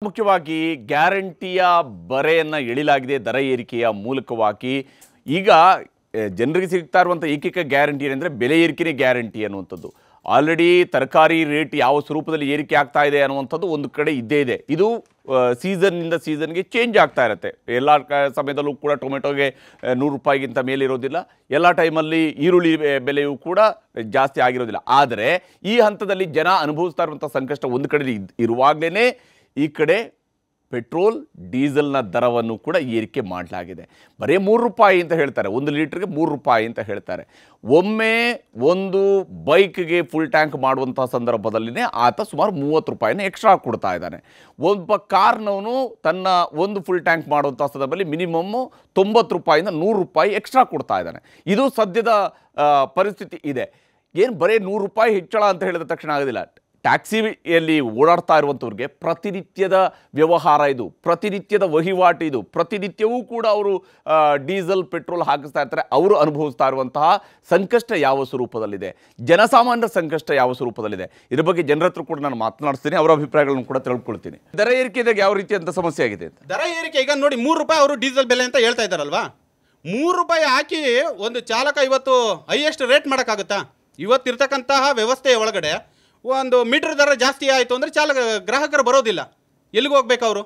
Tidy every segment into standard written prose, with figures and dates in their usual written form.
ಮುಖ್ಯವಾಗಿ ಗ್ಯಾರಂಟಿಯ ಬರೆಯನ್ನು ಎಳಿಲಾಗಿದೆ ದರ ಏರಿಕೆಯ ಮೂಲಕವಾಗಿ. ಈಗ ಜನರಿಗೆ ಸಿಗ್ತಾ ಇರುವಂಥ ಏಕೈಕ ಗ್ಯಾರಂಟಿ ಏನಂದರೆ ಬೆಲೆ ಏರಿಕೆನೇ ಗ್ಯಾರಂಟಿ ಅನ್ನುವಂಥದ್ದು. ಆಲ್ರೆಡಿ ತರಕಾರಿ ರೇಟ್ ಯಾವ ಸ್ವರೂಪದಲ್ಲಿ ಏರಿಕೆ ಆಗ್ತಾ ಇದೆ ಅನ್ನುವಂಥದ್ದು ಒಂದು ಕಡೆ ಇದ್ದೇ ಇದೆ. ಇದು ಸೀಸನ್ನಿಂದ ಸೀಸನ್ಗೆ ಚೇಂಜ್ ಆಗ್ತಾ ಇರುತ್ತೆ. ಎಲ್ಲ ಸಮಯದಲ್ಲೂ ಕೂಡ ಟೊಮೆಟೊಗೆ 100 ರೂಪಾಯಿಗಿಂತ ಮೇಲೆ ಇರೋದಿಲ್ಲ. ಎಲ್ಲ ಟೈಮಲ್ಲಿ ಈರುಳ್ಳಿ ಬೆಲೆಯೂ ಕೂಡ ಜಾಸ್ತಿ ಆಗಿರೋದಿಲ್ಲ. ಆದರೆ ಈ ಹಂತದಲ್ಲಿ ಜನ ಅನುಭವಿಸ್ತಾ ಇರುವಂಥ ಸಂಕಷ್ಟ ಒಂದು ಕಡೆ ಇರುವಾಗಲೇ ಈ ಕಡೆ ಪೆಟ್ರೋಲ್ ಡೀಸೆಲ್ನ ದರವನ್ನು ಕೂಡ ಏರಿಕೆ ಮಾಡಲಾಗಿದೆ. ಬರೀ 3 ರೂಪಾಯಿ ಅಂತ ಹೇಳ್ತಾರೆ, 1 ಲೀಟ್ರಿಗೆ 3 ರೂಪಾಯಿ ಅಂತ ಹೇಳ್ತಾರೆ. ಒಮ್ಮೆ ಒಂದು ಬೈಕ್ಗೆ ಫುಲ್ ಟ್ಯಾಂಕ್ ಮಾಡುವಂಥ ಸಂದರ್ಭದಲ್ಲಿನೇ ಆತ ಸುಮಾರು 30 ರೂಪಾಯಿನ ಎಕ್ಸ್ಟ್ರಾ ಕೊಡ್ತಾ ಇದ್ದಾನೆ. ಒಬ್ಬ ಕಾರ್ನವನು ತನ್ನ ಒಂದು ಫುಲ್ ಟ್ಯಾಂಕ್ ಮಾಡುವಂಥ ಸಂದರ್ಭದಲ್ಲಿ ಮಿನಿಮಮ್ಮು 90 ರೂಪಾಯಿಂದ 100 ರೂಪಾಯಿ ಎಕ್ಸ್ಟ್ರಾ ಕೊಡ್ತಾ ಇದ್ದಾನೆ. ಇದು ಸದ್ಯದ ಪರಿಸ್ಥಿತಿ ಇದೆ. ಏನು ಬರೀ 100 ರೂಪಾಯಿ ಹೆಚ್ಚಳ ಅಂತ ಹೇಳಿದ ತಕ್ಷಣ ಆಗೋದಿಲ್ಲ. ಟ್ಯಾಕ್ಸಿಯಲ್ಲಿ ಓಡಾಡ್ತಾ ಇರುವಂಥವ್ರಿಗೆ ಪ್ರತಿನಿತ್ಯದ ವ್ಯವಹಾರ ಇದು, ಪ್ರತಿನಿತ್ಯದ ವಹಿವಾಟು ಇದು. ಪ್ರತಿನಿತ್ಯವೂ ಕೂಡ ಅವರು ಡೀಸೆಲ್ ಪೆಟ್ರೋಲ್ ಹಾಕಿಸ್ತಾ ಇರ್ತಾರೆ. ಅವರು ಅನುಭವಿಸ್ತಾ ಇರುವಂತಹ ಸಂಕಷ್ಟ ಯಾವ ಸ್ವರೂಪದಲ್ಲಿದೆ, ಜನಸಾಮಾನ್ಯರ ಸಂಕಷ್ಟ ಯಾವ ಸ್ವರೂಪದಲ್ಲಿದೆ, ಇದ್ರ ಬಗ್ಗೆ ಜನರ ಹತ್ರ ಕೂಡ ನಾನು ಮಾತನಾಡಿಸ್ತೀನಿ, ಅವರ ಅಭಿಪ್ರಾಯಗಳನ್ನು ಕೂಡ ತಿಳ್ಕೊಳ್ತೀನಿ. ದರ ಏರಿಕೆದಾಗ ಯಾವ ರೀತಿಯಂಥ ಸಮಸ್ಯೆ ಆಗಿದೆ ಅಂತ. ದರ ಏರಿಕೆ ಈಗ ನೋಡಿ 3 ರೂಪಾಯಿ ಅವರು ಡೀಸೆಲ್ ಬೆಲೆ ಅಂತ ಹೇಳ್ತಾ ಇದ್ದಾರಲ್ವಾ. 3 ರೂಪಾಯಿ ಹಾಕಿ ಒಂದು ಚಾಲಕ ಇವತ್ತು ಹೈಯೆಸ್ಟ್ ರೇಟ್ ಮಾಡೋಕ್ಕಾಗುತ್ತಾ? ಇವತ್ತಿರ್ತಕ್ಕಂತಹ ವ್ಯವಸ್ಥೆಯ ಒಳಗಡೆ ಒಂದು ಮೀಟರ್ ದರ ಜಾಸ್ತಿ ಆಯಿತು ಅಂದರೆ ಗ್ರಾಹಕರು ಬರೋದಿಲ್ಲ. ಎಲ್ಲಿಗೆ ಹೋಗ್ಬೇಕು ಅವರು?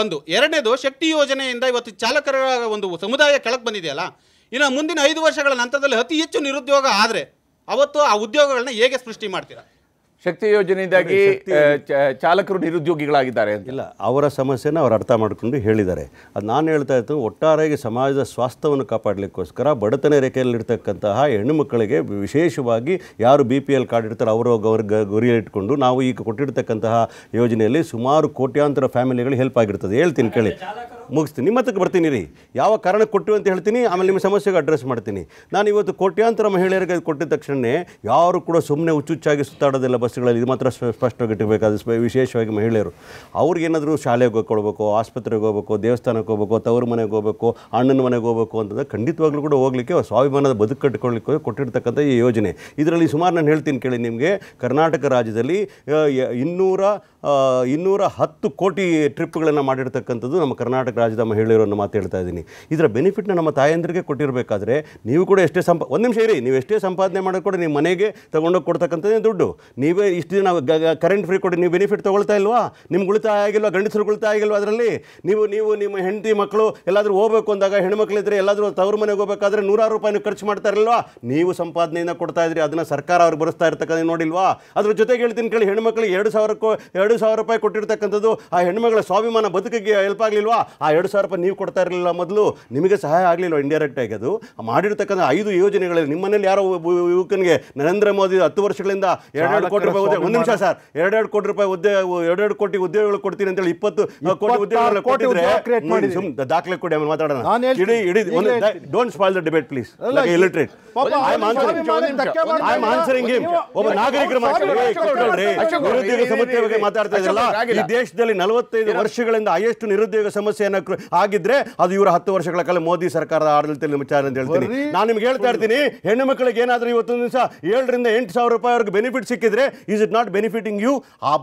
ಒಂದು ಎರಡನೇದು, ಶಕ್ತಿ ಯೋಜನೆಯಿಂದ ಇವತ್ತು ಚಾಲಕರ ಒಂದು ಸಮುದಾಯ ಕೆಳಗೆ ಬಂದಿದೆಯಲ್ಲ. ಇನ್ನು ಮುಂದಿನ 5 ವರ್ಷಗಳ ನಂತರದಲ್ಲಿ ಅತಿ ಹೆಚ್ಚು ನಿರುದ್ಯೋಗ ಆದರೆ ಅವತ್ತು ಆ ಉದ್ಯೋಗಗಳನ್ನ ಹೇಗೆ ಸೃಷ್ಟಿ ಮಾಡ್ತೀರಾ? ಶಕ್ತಿ ಯೋಜನೆಯಿಂದಾಗಿ ಚಾಲಕರು ನಿರುದ್ಯೋಗಿಗಳಾಗಿದ್ದಾರೆ ಅಂತ ಇಲ್ಲ, ಅವರ ಸಮಸ್ಯೆನ ಅವ್ರು ಅರ್ಥ ಮಾಡಿಕೊಂಡು ಹೇಳಿದ್ದಾರೆ. ಅದು ನಾನು ಹೇಳ್ತಾ ಇತ್ತು, ಒಟ್ಟಾರೆಯಾಗಿ ಸಮಾಜದ ಸ್ವಾಸ್ಥ್ಯವನ್ನು ಕಾಪಾಡಲಿಕ್ಕೋಸ್ಕರ ಬಡತನ ರೇಖೆಯಲ್ಲಿರ್ತಕ್ಕಂತಹ ಹೆಣ್ಣು ಮಕ್ಕಳಿಗೆ ವಿಶೇಷವಾಗಿ ಯಾರು BPL ಕಾರ್ಡ್ ಇರ್ತಾರೆ ಅವ್ರಿಗೆ ಗುರಿಯಿಟ್ಕೊಂಡು ನಾವು ಈಗ ಕೊಟ್ಟಿರ್ತಕ್ಕಂತಹ ಯೋಜನೆಯಲ್ಲಿ ಸುಮಾರು ಕೋಟ್ಯಾಂತರ ಫ್ಯಾಮಿಲಿಗಳು ಹೆಲ್ಪ್ ಆಗಿರ್ತದೆ. ಹೇಳ್ತೀನಿ ಕೇಳಿ, ಮುಗಿಸ್ತೀನಿ, ನಿಮ್ಮ ಹತ್ರಕ್ಕೆ ಬರ್ತೀನಿ ರೀ. ಯಾವ ಕಾರಣಕ್ಕೆ ಕೊಟ್ಟಿವಿ ಅಂತ ಹೇಳ್ತೀನಿ, ಆಮೇಲೆ ನಿಮ್ಮ ಸಮಸ್ಯೆಗೆ ಅಡ್ರೆಸ್ ಮಾಡ್ತೀನಿ. ನಾನು ಇವತ್ತು ಕೋಟ್ಯಾಂತರ ಮಹಿಳೆಯರಿಗೆ ಕೊಟ್ಟಿದ ತಕ್ಷಣ ಯಾರು ಕೂಡ ಸುಮ್ಮನೆ ಹುಚ್ಚುಚ್ಚಾಗಿ ಸುತ್ತಾಡೋದಿಲ್ಲ ಬಸ್ಗಳಲ್ಲಿ. ಇದು ಮಾತ್ರ ಸ್ಪಷ್ಟವಾಗಿಟ್ಟಬೇಕಾದ, ವಿಶೇಷವಾಗಿ ಮಹಿಳೆಯರು ಅವ್ರಿಗೇನಾದರೂ ಶಾಲೆಗೆ ಕೊಡಬೇಕು, ಆಸ್ಪತ್ರೆಗೆ ಹೋಗಬೇಕು, ದೇವಸ್ಥಾನಕ್ಕೆ ಹೋಗಬೇಕು, ತವರು ಮನೆಗೆ ಹೋಗಬೇಕು, ಅಣ್ಣನ ಮನೆಗೆ ಹೋಗಬೇಕು ಅಂತಂದರೆ ಖಂಡಿತವಾಗ್ಲೂ ಕೂಡ ಹೋಗಲಿಕ್ಕೆ ಸ್ವಾಭಿಮಾನದ ಬದುಕು ಕಟ್ಟಿಕೊಳ್ಳಿಕ್ಕೆ ಕೊಟ್ಟಿರ್ತಕ್ಕಂಥ ಈ ಯೋಜನೆ. ಇದರಲ್ಲಿ ಸುಮಾರು ನಾನು ಹೇಳ್ತೀನಿ ಕೇಳಿ ನಿಮಗೆ, ಕರ್ನಾಟಕ ರಾಜ್ಯದಲ್ಲಿ 210 ಕೋಟಿ ಟ್ರಿಪ್ಗಳನ್ನು ಮಾಡಿರ್ತಕ್ಕಂಥದ್ದು ನಮ್ಮ ಕರ್ನಾಟಕ ರಾಜ್ಯದ ಮಹಿಳೆಯರನ್ನು ಮಾತು ಹೇಳ್ತಾ ಇದ್ದೀನಿ. ಇದರ ಬೆನಿಫಿಟ್ನ ನಮ್ಮ ತಾಯಂದ್ರಿಗೆ ಕೊಟ್ಟಿರಬೇಕಾದ್ರೆ ನೀವು ಕೂಡ ಎಷ್ಟೇ ಒಂದು ನಿಮಿಷ ಇರಿ, ನೀವು ಎಷ್ಟೇ ಸಂಪಾದನೆ ಮಾಡೋದು ಕೂಡ ನಿಮ್ಮ ಮನೆಗೆ ತೊಗೊಂಡೋಗಿ ಕೊಡ್ತಕ್ಕಂಥದ್ದೇ ದುಡ್ಡು. ನೀವೇ ಇಷ್ಟು ದಿನ ಕರೆಂಟ್ ಫ್ರೀ ಕೊಡಿ, ನೀವು ಬೆನಿಫಿಟ್ ತೊಗೊಳ್ತಾ ಇಲ್ವಾ? ನಿಮ್ಗೆ ಉಳಿತಾಯ ಆಗಿಲ್ವಾ? ಗಂಡಸರು ಉಳಿತಾಯ ಆಗಿಲ್ವಾ? ಅದರಲ್ಲಿ ನೀವು ನಿಮ್ಮ ಹೆಂಡತಿ ಮಕ್ಕಳು ಎಲ್ಲಾದರೂ ಹೋಗಬೇಕು ಅಂದಾಗ, ಹೆಣ್ಮಕ್ಳಿದ್ರೆ ಎಲ್ಲಾದರೂ ತವರು ಮನೆಗೆ ಹೋಗಬೇಕಾದ್ರೆ 100 ರೂಪಾಯಿನ ಖರ್ಚು ಮಾಡ್ತಾರಲ್ವಾ? ನೀವು ಸಂಪಾದನೆಯಿಂದ ಕೊಡ್ತಾ ಇದ್ರಿ, ಅದನ್ನು ಸರ್ಕಾರ ಅವ್ರಿಗೆ ಬರೆಸ್ತಾ ಇರ್ತಕ್ಕಂಥ ನೋಡಿಲ್ವಾ? ಅದ್ರ ಜೊತೆಗೆ ಹೇಳ್ತೀನಿ ಕೇಳಿ, ಹೆಣ್ಮಕ್ಳಿಗೆ 2,000 ರೂಪಾಯಿ ಕೊಟ್ಟಿರ್ತಕ್ಕಂಥದ್ದು ಆ ಹೆಣ್ಮಗಳ ಸ್ವಾಭಿಮಾನ ಬದುಕಿಗೆ ಹೆಲ್ಪ್ ಆಗಲಿಲ್ವಾ? ಆ 2,000 ರೂಪಾಯಿ ನೀವು ಕೊಡ್ತಾ ಇರಲಿಲ್ಲ ಮೊದಲು, ನಿಮಗೆ ಸಹಾಯ ಆಗಲಿಲ್ಲ ಇಂಡೈರೆಕ್ಟ್ ಆಗಿ? ಅದು ಮಾಡಿರ್ತಕ್ಕಂಥ 5 ಯೋಜನೆಗಳಲ್ಲಿ ನಿಮ್ಮ ಮನೇಲಿ ಯಾರೋ ಯುವಕನಿಗೆ ನರೇಂದ್ರ ಮೋದಿ 10 ವರ್ಷಗಳಿಂದ 2 ಕೋಟಿ ರೂಪಾಯಿ ಉದ್ಯೋಗ, 1 ನಿಮಿಷ ಸರ್, 2 ಕೋಟಿ ರೂಪಾಯಿ ಉದ್ಯೋಗ, 2 ಕೋಟಿ ಉದ್ಯೋಗಗಳು ಕೊಡ್ತೀನಿ ಅಂತೇಳಿ 20 ಕೋಟಿ ಉದ್ಯೋಗಗಳು ಕೊಟ್ಟಿದ್ರೆ ದಾಖಲೆ ಕೊಡಿ, ಆಮೇಲೆ ಮಾತಾಡೋಣ. Don't spoil the debate please. Illiterate I am answering him. ಒಬ್ಬ ನಾಗರಿಕರ ನಿರುದ್ಯೋಗ ಸಮಸ್ಯೆ ಬಗ್ಗೆ ಮಾತಾಡ್ತಾ ಇದ್ರಲ್ಲ. ಈ ದೇಶದಲ್ಲಿ 45 ವರ್ಷಗಳಿಂದ ಹೈಯೆಸ್ಟ್ ನಿರುದ್ಯೋಗ ಸಮಸ್ಯೆಯನ್ನು ಆಗಿದ್ರೆ ಅದು ಇವರ 10 ವರ್ಷಗಳ ಕಾಲ ಮೋದಿ ಸರ್ಕಾರದ ಆಡಳಿತದಲ್ಲಿ ವಿಚಾರ ಅಂತ ಹೇಳ್ತೀನಿ. ನಾನು ನಿಮ್ಗೆ ಹೇಳ್ತಾ ಇರ್ತೀನಿ, ಹೆಣ್ಣು ಮಕ್ಕಳಿಗೆ ಏನಾದರೂ ಇವತ್ತೊಂದು ದಿವಸ 7,000 ರಿಂದ 8,000 ರೂಪಾಯಿ ಅವ್ರಿಗೆ ಬೆನಿಫಿಟ್ ಸಿಕ್ಕಿದ್ರೆ, is it not benefiting you? ಆ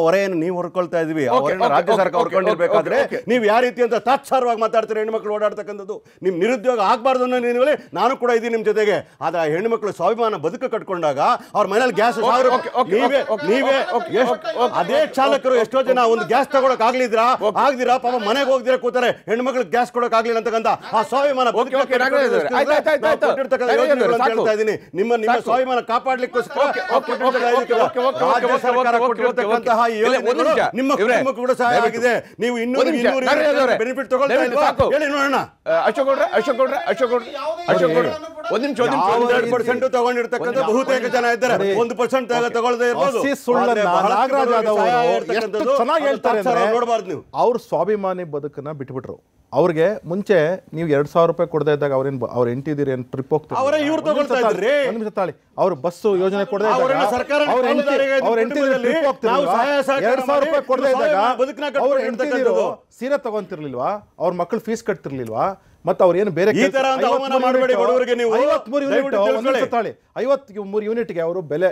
ಹೊರೆಯನ್ನು ನೀವು ಹೊರ್ಕೊಳ್ತಾ ಇದೀವಿ. ಆ ಹೊರೆಯನ್ನು ರಾಜ್ಯ ಸರ್ಕಾರ ಹೊರ್ಕೊಂಡಿರ್ಬೇಕಾದ್ರೆ ನೀವು ಯಾವ ರೀತಿ ಅಂತ ತಾತ್ಸಾರವಾಗಿ ಮಾತಾಡ್ತಾರೆ. ಹೆಣ್ಮಕ್ಳು ಓಡಾಡ್ತಕ್ಕಂಥದ್ದು ನಿಮ್ ನಿರುದ್ಯೋಗ ಆಗಬಾರ್ದು ಅನ್ನೋ ನಿಟ್ಟಿನಲ್ಲಿ ನಾನು ಕೂಡ ಇದ್ದೀನಿ ನಿಮ್ಮ ಜೊತೆಗೆ. ಆದ್ರೆ ಹೆಣ್ಮಕ್ಳು ಸ್ವಾಭಿಮಾನ ಬದುಕು ಕಟ್ಕೊಂಡಾಗ ಅವ್ರ ಮನೇಲಿ ಗ್ಯಾಸ್ ನೀವೇ ಅದೇ ಚಾಲಕರು ಎಷ್ಟೋ ಜನ ಒಂದು ಗ್ಯಾಸ್ ತಗೊಳಕ್ ಆಗ್ದಿರಾ ಪಾಪ ಮನೆಗೆ ಹೋಗ್ದಿರಾ ಕೂತಾರೆ, ಹೆಣ್ಮಕ್ಳಿಗೆ ಗ್ಯಾಸ್ ಕೊಡಕ್ ಆಗ್ಲಿಲ್ಲ ಅಂತಕ್ಕಂಥ ಆ ಸ್ವಾಭಿಮಾನ ಹೇಳ್ತಾ ಇದ್ದೀನಿ. ನಿಮ್ಮ ಸ್ವಾಭಿಮಾನ ಕಾಪಾಡ್ಲಿಕ್ಕೋಸ್ಕರ ರಾಜ್ಯ ಸರ್ಕಾರ ಕೊಟ್ಟಿರ್ತಕ್ಕಂತಹ ನಿಮ್ಮ ಕುಟುಂಬಕ್ಕೂ ಕೂಡ ಸಹಾಯ ಆಗಿದೆ. ನೀವು 200 ಬೆನಿಫಿಟ್ ತಗೊಳ್ತಾ ಇಲ್ವಾ? ಹೇಳಿ ನೋಡೋಣ. ಅಶೋಕ್ ಗೌಡ್ರೆ 1% ತಗೊಂಡಿರ್ತಕ್ಕಂಥ ಬಹುತೇಕ ಜನ ಇದ್ದಾರೆ. 1% ತಗೊಳ್ಳದೆ ಇರ್ಬೋದು. ಚೆನ್ನಾಗಿ ಹೇಳ್ತಾರೆ, ನೋಡಬಾರ್ದು ನೀವು. ಅವ್ರ ಸ್ವಾಭಿಮಾನಿ ಬದುಕನ್ನ ಬಿಟ್ಬಿಟ್ರು. ಅವ್ರಿಗೆ ಮುಂಚೆ ನೀವು 2,000 ರೂಪಾಯಿ ಕೊಡದೇ ಇದ್ದಾಗ ಅವ್ರ ಎಂಟಿದಿರಿ ಏನು ಟ್ರಿಪ್ ಹೋಗ್ತಾರೆ, ಅವ್ರು ಬಸ್ ಯೋಜನೆ ಕೊಡದೇ ಇದ್ದಾಗ 2,000 ರೂಪಾಯಿ ಕೊಡದೇ ಇದ್ದಾಗ ಅವ್ರ ಸೀರೆ ತಗೊಂತಿರ್ಲಿಲ್ವಾ? ಅವ್ರ ಮಕ್ಕಳು ಫೀಸ್ ಕಟ್ತಿರ್ಲಿಲ್ವಾ? ಮತ್ತೆ ಅವ್ರು ಏನು ಬೇರೆ ಈ ತರ ಒಂದು ಅವಮಾನ ಮಾಡಬೇಡಿ ಬಡವರಿಗೆ ನೀವು. 53 ಯೂನಿಟ್ಗೆ ಅವರು ಬೆಲೆ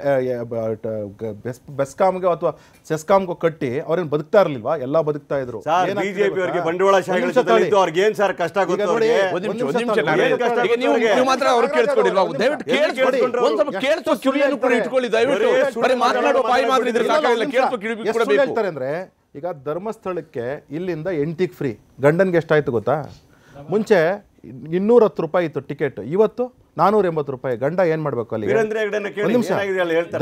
ಬೆಸ್ಕಾಮ್ಗೆ ಅಥವಾ ಸೆಸ್ಕಾಮ್ಗೆ ಕಟ್ಟಿ ಅವ್ರೇನು ಬದುಕ್ತಾ ಇರಲಿಲ್ವಾ? ಎಲ್ಲ ಬದುಕ್ತಾ ಇದ್ರು. ಬಿಜೆಪಿ ಅವರಿಗೆ ಬಂಡವಾಳಶಾಹಿಗಳ ಜೊತೆ ಇದ್ದು ಅವ್ರಿಗೆ ಏನ್ ಸರ್ ಕಷ್ಟ ಗೊತ್ತು ಅವ್ರಿಗೆ? ಒಂದ್ ನಿಮಿಷ ಈಗ ನೀವು ಮಾತ್ರ ಅವ್ರು ಕೇಳಿಸ್ಕೊಂಡಿಲ್ವಾ? ದಯವಿಟ್ಟು ಕೇಳಿಸ್ಕೊಳ್ಳಿ, ಒಂದ್ ಸ್ವಲ್ಪ ಕೇಳಿಸೋ ಕಿವಿಯನ್ನು ಕೂಡ ಇಟ್ಕೊಳ್ಳಿ ದಯವಿಟ್ಟು. ಬರೀ ಮಾತನಾಡುವ ಬಾಯಿ ಮಾತ್ರ ಇದ್ರೆ ಸಾಕಾಗಿಲ್ಲ, ಕೇಳಿಸೋ ಕಿವಿ ಕೂಡ ಬೇಕು. ಹೇಳ್ತಾರೆ ಅಂದ್ರೆ ಈಗ ಧರ್ಮಸ್ಥಳಕ್ಕೆ ಇಲ್ಲಿಂದ ಎಂಟಿಗೆ ಫ್ರೀ, ಗಂಡನ್ಗೆ ಎಷ್ಟಾಯ್ತು ಗೊತ್ತಾ? ಮುಂಚೆ 210 ರೂಪಾಯಿ ಇತ್ತು ಟಿಕೆಟ್, ಇವತ್ತು 480 ರೂಪಾಯಿ. ಗಂಡ ಏನ್ ಮಾಡ್ಬೇಕು ಅಲ್ಲಿ?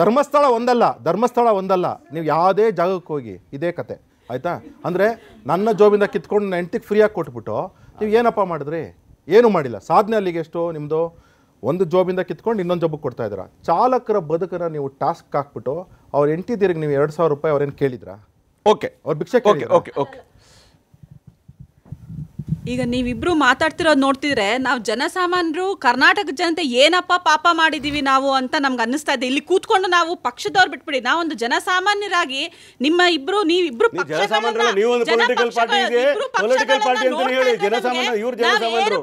ಧರ್ಮಸ್ಥಳ ಒಂದಲ್ಲ, ನೀವು ಯಾವುದೇ ಜಾಗಕ್ಕೆ ಹೋಗಿ ಇದೇ ಕತೆ ಆಯ್ತಾ? ಅಂದ್ರೆ ನನ್ನ ಜೋಬಿಂದ ಕಿತ್ಕೊಂಡು ಎಂಟಿಗೆ ಫ್ರೀಯಾಗಿ ಕೊಟ್ಬಿಟ್ಟು ನೀವು ಏನಪ್ಪ ಮಾಡಿದ್ರಿ? ಏನು ಮಾಡಿಲ್ಲ. ಸಾಧನೆ ಅಲ್ಲಿಗೆ ಎಷ್ಟು ನಿಮ್ದು? ಒಂದು ಜಾಬಿಂದ ಕಿತ್ಕೊಂಡು ಇನ್ನೊಂದು ಜಾಬಿಗೆ ಕೊಡ್ತಾ ಇದ್ದೀರಾ. ಚಾಲಕರ ಬದುಕನ್ನ ನೀವು ಟಾಸ್ಕ್ ಹಾಕ್ಬಿಟ್ಟು ಅವ್ರು ಎಂಟಿದಿರಿಗೆ ನೀವು 2000 ರೂಪಾಯಿ ಅವ್ರೇನು ಕೇಳಿದ್ರಾ? ಓಕೆ, ಅವ್ರ ಭಿಕ್ಷೆ ಓಕೆ. ಈಗ ನೀವಿಬ್ರು ಮಾತಾಡ್ತಿರೋದು ನೋಡ್ತಿದ್ರೆ ನಾವು ಜನಸಾಮಾನ್ಯರು ಕರ್ನಾಟಕ ಜನತೆ ಏನಪ್ಪ ಪಾಪ ಮಾಡಿದೀವಿ ನಾವು ಅಂತ ನಮ್ಗೆ ಅನ್ನಿಸ್ತಾ ಇದೆ. ಇಲ್ಲಿ ಕೂತ್ಕೊಂಡು ನಾವು ಪಕ್ಷದವ್ರು ಬಿಟ್ಬಿಡಿ, ನಾವೊಂದು ಜನಸಾಮಾನ್ಯರಾಗಿ ನೀವಿಬ್ರು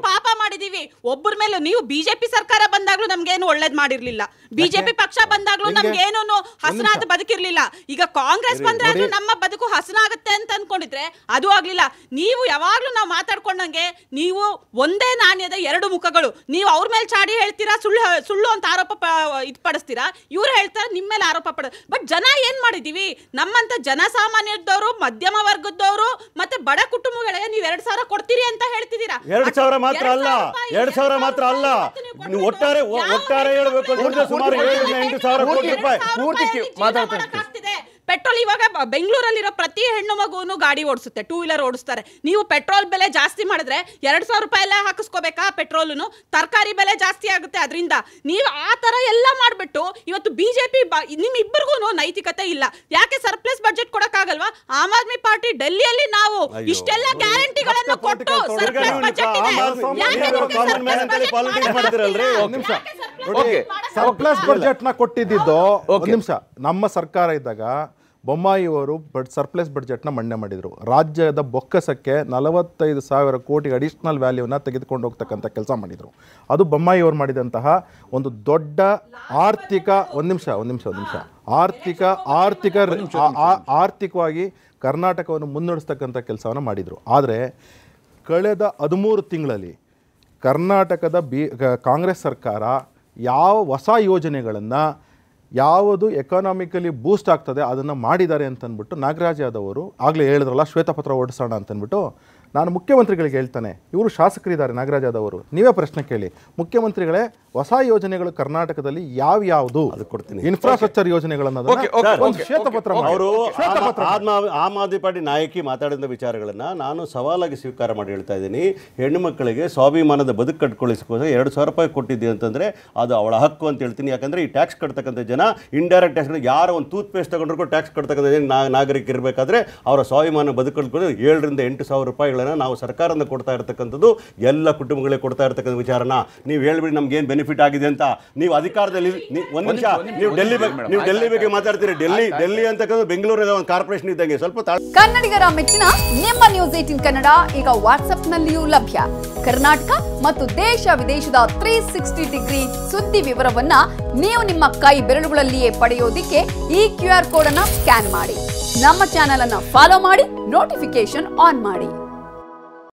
ಪಾಪ ಮಾಡಿದೀವಿ. ಒಬ್ಬರ ಮೇಲೆ ನೀವು ಬಿಜೆಪಿ ಸರ್ಕಾರ ಬಂದಾಗ್ಲೂ ನಮ್ಗೇನು ಒಳ್ಳೇದ್ ಮಾಡಿರ್ಲಿಲ್ಲ, ಬಿಜೆಪಿ ಪಕ್ಷ ಬಂದಾಗ್ಲೂ ನಮ್ಗೇನು ಹಸನಾದ ಬದುಕಿರ್ಲಿಲ್ಲ. ಈಗ ಕಾಂಗ್ರೆಸ್ ಬಂದಾಗ್ಲೂ ನಮ್ಮ ಬದುಕು ಹಸನಾಗುತ್ತೆ ಅಂತ ಅನ್ಕೊಂಡಿದ್ರೆ ಅದು ಆಗ್ಲಿಲ್ಲ. ನೀವು ಯಾವಾಗ್ಲೂ ನಾವು ಮಾತಾಡ್ಕೊಂಡಂಗೆ ನೀವು ಒಂದೇ ನಾಣ್ಯದ ಎರಡು ಮುಖಗಳು. ನೀವು ಅವ್ರ ಮೇಲೆ ಚಾಡಿ ಹೇಳ್ತೀರಾ, ಸುಳ್ಳು ಅಂತ ಆರೋಪ ಪಡಿಸ್ತೀರಾ, ಇವ್ರು ಹೇಳ್ತಾರೆ ನಿಮ್ಮ ಮೇಲೆ ಆರೋಪ ಬಟ್ ಜನ ಏನ್ ಮಾಡಿದೀವಿ? ನಮ್ಮಂತ ಜನಸಾಮಾನ್ಯದವರು, ಮಧ್ಯಮ ವರ್ಗದವರು ಮತ್ತೆ ಬಡ ಕುಟುಂಬಗಳಿಗೆ ನೀವು 2000 ಕೊಡ್ತೀರಿ ಅಂತ ಹೇಳ್ತಿದ್ದೀರಾ. 2000 ಮಾತ್ರ ಅಲ್ಲ, ನೀವು ಒಟ್ಟಾರೆ ಹೇಳ್ಬೇಕು ಅಂದ್ರೆ ಸುಮಾರು 7-8,000 ಕೋಟಿ ರೂಪಾಯಿ ಮಾತಾಡ್ತಿದೆ. ಪೆಟ್ರೋಲ್ ಇವಾಗ ಬೆಂಗಳೂರಲ್ಲಿರೋ ಪ್ರತಿ ಹೆಣ್ಣು ಮಗುನು ಗಾಡಿ ಓಡಿಸುತ್ತೆ, 2 ವೀಲರ್ ಓಡಿಸ್ತಾರೆ. ನೀವು ಪೆಟ್ರೋಲ್ ಬೆಲೆ ಜಾಸ್ತಿ ಮಾಡಿದ್ರೆ 2000 ರೂಪಾಯಿ ಎಲ್ಲ ಹಾಕಿಸ್ಕೋಬೇಕಾ? ಪೆಟ್ರೋಲ್ನು ತರಕಾರಿ ಬೆಲೆ ಜಾಸ್ತಿ ಆಗುತ್ತೆ. ಅದರಿಂದ ನೀವು ಆ ತರ ಎಲ್ಲ ಮಾಡ್ಬಿಟ್ಟು ಇವತ್ತು ಬಿಜೆಪಿ ನಿಮ್ ಇಬ್ಬರಿಗೂ ನೈತಿಕತೆ ಇಲ್ಲ. ಯಾಕೆ ಸರ್ಪ್ಲಸ್ ಬಜೆಟ್ ಕೊಡಕ್ಕಾಗಲ್ವಾ? ಆಮ್ ಆದ್ಮಿ ಪಾರ್ಟಿ ಡೆಲ್ಲಿಯಲ್ಲಿ ನಾವು ಇಷ್ಟೆಲ್ಲ ಗ್ಯಾರಂಟಿಗಳನ್ನು ಕೊಟ್ಟು ಸರ್ಪ್ಲಸ್ ಬಜೆಟ್ ಇದೆ. ಸರ್ಪ್ಲಸ್ ಬಜೆಟ್ ನ ಕೊಟ್ಟಿದ್ದು ಒಂದು ನಿಮಿಷ. ನಮ್ಮ ಸರ್ಕಾರ ಇದ್ದಾಗ ಬೊಮ್ಮಾಯಿ ಅವರು ಸರ್ಪ್ಲಸ್ ಬಡ್ಜೆಟ್ನ ಮಂಡನೆ ಮಾಡಿದರು. ರಾಜ್ಯದ ಬೊಕ್ಕಸಕ್ಕೆ 45,000 ಕೋಟಿ ಅಡಿಷನಲ್ ವ್ಯಾಲ್ಯೂನ ತೆಗೆದುಕೊಂಡು ಹೋಗ್ತಕ್ಕಂಥ ಕೆಲಸ ಮಾಡಿದರು. ಅದು ಬೊಮ್ಮಾಯಿ ಅವರು ಮಾಡಿದಂತಹ ಒಂದು ದೊಡ್ಡ ಆರ್ಥಿಕವಾಗಿ ಕರ್ನಾಟಕವನ್ನು ಮುನ್ನಡೆಸ್ತಕ್ಕಂಥ ಕೆಲಸವನ್ನು ಮಾಡಿದರು. ಆದರೆ ಕಳೆದ 13 ತಿಂಗಳಲ್ಲಿ ಕರ್ನಾಟಕದ ಕಾಂಗ್ರೆಸ್ ಸರ್ಕಾರ ಯಾವ ಹೊಸ ಯೋಜನೆಗಳನ್ನು ಯಾವುದು ಎಕಾನಾಮಿಕಲಿ ಬೂಸ್ಟ್ ಆಗ್ತದೆ ಅದನ್ನು ಮಾಡಿದ್ದಾರೆ ಅಂತಂದ್ಬಿಟ್ಟು ನಾಗರಾಜ್ ಯಾದವ್ ಅವರು ಆಗಲೇ ಹೇಳಿದ್ರಲ್ಲ, ಶ್ವೇತಪತ್ರ ಹೊರಡಿಸೋಣ ಅಂತಂದ್ಬಿಟ್ಟು. ನಾನು ಮುಖ್ಯಮಂತ್ರಿಗಳಿಗೆ ಹೇಳ್ತಾನೆ, ಇವರು ಶಾಸಕರಿದ್ದಾರೆ ನಾಗರಾಜ್ ಯಾದವ್ ಅವರು, ನೀವೇ ಪ್ರಶ್ನೆ ಕೇಳಿ ಮುಖ್ಯಮಂತ್ರಿಗಳೇ, ಹೊಸ ಯೋಜನೆಗಳು ಕರ್ನಾಟಕದಲ್ಲಿ ಯಾವ್ಯಾವುದು ಕೊಡ್ತೀನಿ, ಇನ್ಫ್ರಾಸ್ಟ್ರಕ್ಚರ್ ಯೋಜನೆಗಳನ್ನು ಶ್ವೇತಪತ್ರ. ಅವರು ಆಮ್ ಆದ್ಮಿ ಪಾರ್ಟಿ ನಾಯಕಿ ಮಾತಾಡಿದ ವಿಚಾರಗಳನ್ನ ನಾನು ಸವಾಲಾಗಿ ಸ್ವೀಕಾರ ಮಾಡಿ ಹೇಳ್ತಾ ಇದ್ದೀನಿ. ಹೆಣ್ಣು ಮಕ್ಕಳಿಗೆ ಸ್ವಾಭಿಮಾನದ ಬದುಕು ಕಟ್ಕೊಳ್ಳಿಸ್ಕೋಸ್ಕರ 2,000 ರೂಪಾಯಿ ಕೊಟ್ಟಿದ್ದೆ ಅಂತಂದ್ರೆ ಅದು ಅವಳ ಹಕ್ಕು ಅಂತ ಹೇಳ್ತೀನಿ. ಯಾಕಂದ್ರೆ ಈ ಟ್ಯಾಕ್ಸ್ ಕಟ್ತಕ್ಕಂಥ ಜನ ಇಂಡೈರೆಕ್ಟ್ ಟ್ಯಾಕ್ಸ್, ಯಾರೋ ಒಂದು ಟೂತ್ ಪೇಸ್ಟ್ ತಗೊಂಡ್ರು ಟ್ಯಾಕ್ಸ್ ಕಟ್ತಕ್ಕಂಥ ನಾಗರಿಕ ಇರಬೇಕಾದ್ರೆ ಅವರ ಸ್ವಾಭಿಮಾನ ಬದುಕು ಕಟ್ಕೊಂಡು 7,000-8,000 ರೂಪಾಯಿಗಳನ್ನ ನಾವು ಸರ್ಕಾರದಿಂದ ಕೊಡ್ತಾ ಇರತಕ್ಕಂಥದ್ದು, ಎಲ್ಲ ಕುಟುಂಬಗಳಿಗೆ ಕೊಡ್ತಾ ಇರತಕ್ಕಂಥ ವಿಚಾರನ ನೀವು ಹೇಳ್ಬಿಡಿ ನಮ್ಗೆ ಏನು ಬೆನಿಫಿಟ್ ಆಗಿದೆ ಅಂತ. ನೀವು ಅಧಿಕಾರದಲ್ಲಿ ಒಂದು ನಿಮಿಷ, ನೀವು ಡೆಲ್ಲಿ ಬಗ್ಗೆ ಮಾತಾಡ್ತೀರಿ. ಡೆಲ್ಲಿ ಅಂತಕ್ಕಂಥ ಬೆಂಗಳೂರಿನ ಒಂದು ಕಾರ್ಪೊರೇಷನ್ ಇದ್ದಂಗೆ. ಸ್ವಲ್ಪ ಕನ್ನಡಿಗರ ಮೆಚ್ಚಿನ ನಿಮ್ಮ ನ್ಯೂಸ್ 18 ಕನ್ನಡ ಈಗ ವಾಟ್ಸ್ಆಪ್ನಲ್ಲಿಯೂ ಲಭ್ಯ. ಕರ್ನಾಟಕ ಮತ್ತು ದೇಶ ವಿದೇಶದ 360 ಡಿಗ್ರಿ ಸುದ್ದಿ ವಿವರವನ್ನ ನೀವು ನಿಮ್ಮ ಕೈ ಬೆರಳುಗಳಲ್ಲಿಯೇ ಪಡೆಯೋದಿಕ್ಕೆ ಈ QR ಕೋಡ್ ಅನ್ನ ಸ್ಕ್ಯಾನ್ ಮಾಡಿ. ನಮ್ಮ ಚಾನೆಲ್ ಅನ್ನ ಫಾಲೋ ಮಾಡಿ, ನೋಟಿಫಿಕೇಶನ್ ಆನ್ ಮಾಡಿ.